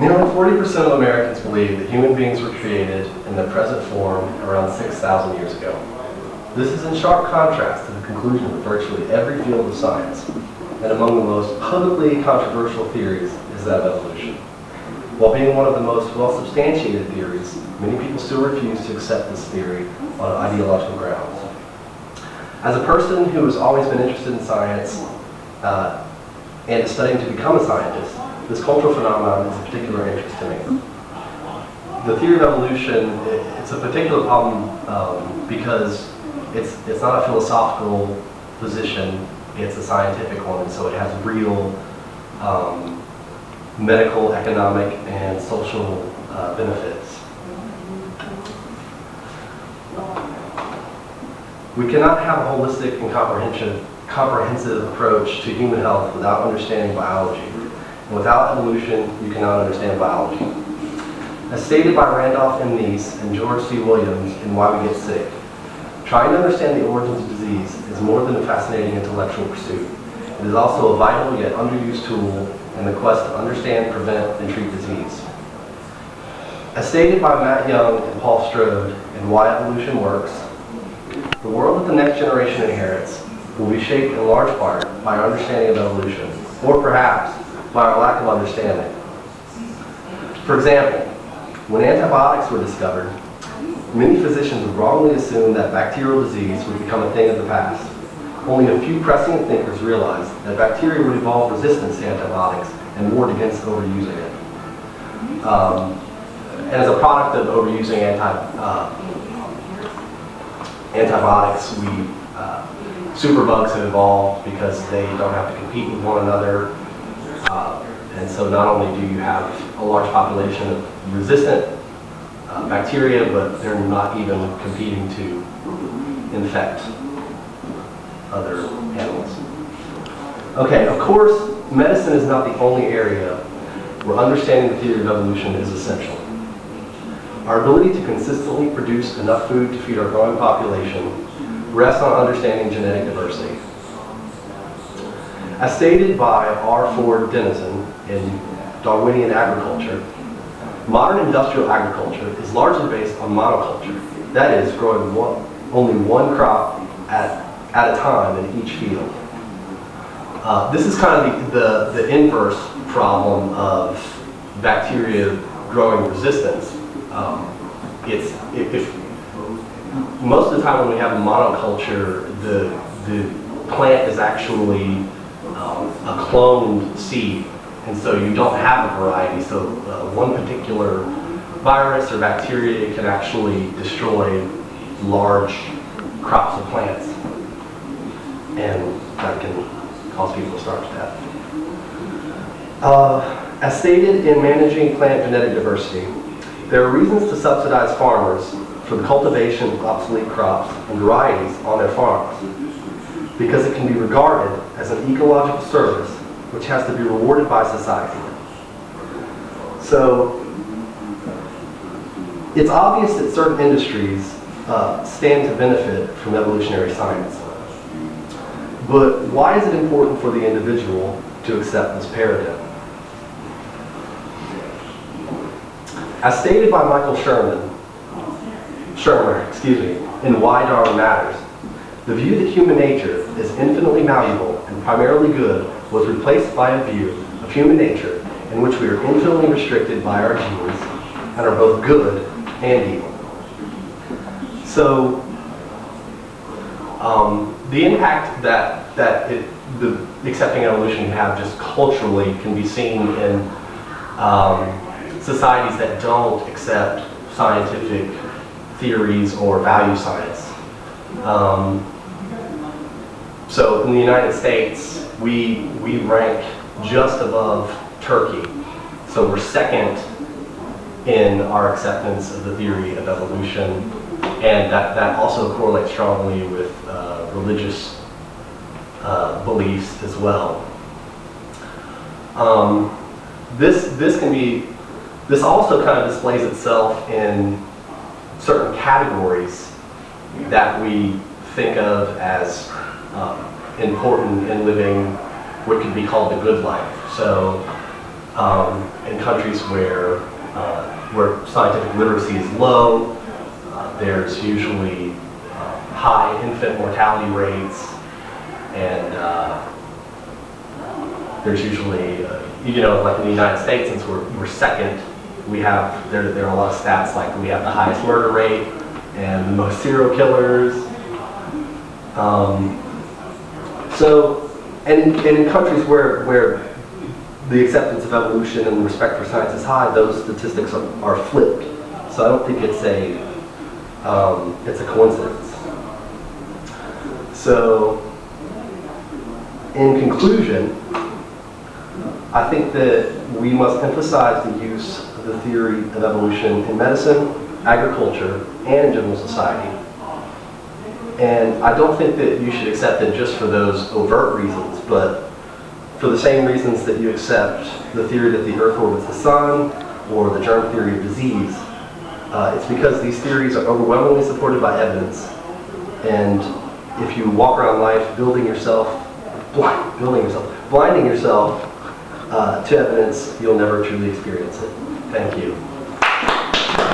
Nearly 40% of Americans believe that human beings were created in their present form around 6,000 years ago. This is in sharp contrast to the conclusion of virtually every field of science, and among the most publicly controversial theories is that of evolution. While being one of the most well-substantiated theories, many people still refuse to accept this theory on ideological grounds. As a person who has always been interested in science and is studying to become a scientist, this cultural phenomenon is of particular interest to me. The theory of evolution, it's a particular problem because it's not a philosophical position, it's a scientific one, so it has real medical, economic, and social benefits. We cannot have a holistic and comprehensive approach to human health without understanding biology. And without evolution, you cannot understand biology. As stated by Randolph M. Neese and George C. Williams in Why We Get Sick, trying to understand the origins of disease is more than a fascinating intellectual pursuit. It is also a vital yet underused tool in the quest to understand, prevent, and treat disease. As stated by Matt Young and Paul Strode in Why Evolution Works, the world that the next generation inherits will be shaped in large part by our understanding of evolution, or perhaps by our lack of understanding. For example, when antibiotics were discovered, many physicians wrongly assumed that bacterial disease would become a thing of the past. Only a few prescient thinkers realized that bacteria would evolve resistance to antibiotics and warred against overusing it. And as a product of overusing antibiotics, superbugs have evolved because they don't have to compete with one another. And so not only do you have a large population of resistant bacteria, but they're not even competing to infect other animals. Okay, of course, medicine is not the only area where understanding the theory of evolution is essential. Our ability to consistently produce enough food to feed our growing population rests on understanding genetic diversity. As stated by R. Ford Dennison in Darwinian Agriculture, modern industrial agriculture is largely based on monoculture, that is, growing only one crop at a time in each field. This is kind of the inverse problem of bacteria growing resistance. Most of the time when we have a monoculture, the plant is actually a cloned seed, and so you don't have a variety. So one particular virus or bacteria can actually destroy large crops of plants, and that can cause people to starve to death. As stated in Managing Plant Genetic Diversity, there are reasons to subsidize farmers for the cultivation of obsolete crops and varieties on their farms, because it can be regarded as an ecological service which has to be rewarded by society. So it's obvious that certain industries stand to benefit from evolutionary science. But why is it important for the individual to accept this paradigm? As stated by Michael Shermer, in Why Darwin Matters, the view that human nature is infinitely malleable and primarily good was replaced by a view of human nature in which we are infinitely restricted by our genes and are both good and evil. So the impact that the accepting evolution can have just culturally can be seen in societies that don't accept scientific theories or value science. So in the United States, we rank just above Turkey. So we're second in our acceptance of the theory of evolution, and that also correlates strongly with religious beliefs as well. This also kind of displays itself in certain categories that we think of as important in living what could be called the good life. So in countries where scientific literacy is low, there's usually high infant mortality rates, and there's usually, like in the United States, since we're second, there are a lot of stats like we have the highest murder rate and the most serial killers. And in countries where the acceptance of evolution and respect for science is high, those statistics are flipped. So I don't think it's a coincidence. So, in conclusion, I think that we must emphasize the use of the theory of evolution in medicine, agriculture, and in general society. And I don't think that you should accept it just for those overt reasons, but for the same reasons that you accept the theory that the Earth orbits the sun, or the germ theory of disease. It's because these theories are overwhelmingly supported by evidence, and if you walk around life blinding yourself to evidence, you'll never truly experience it. Thank you.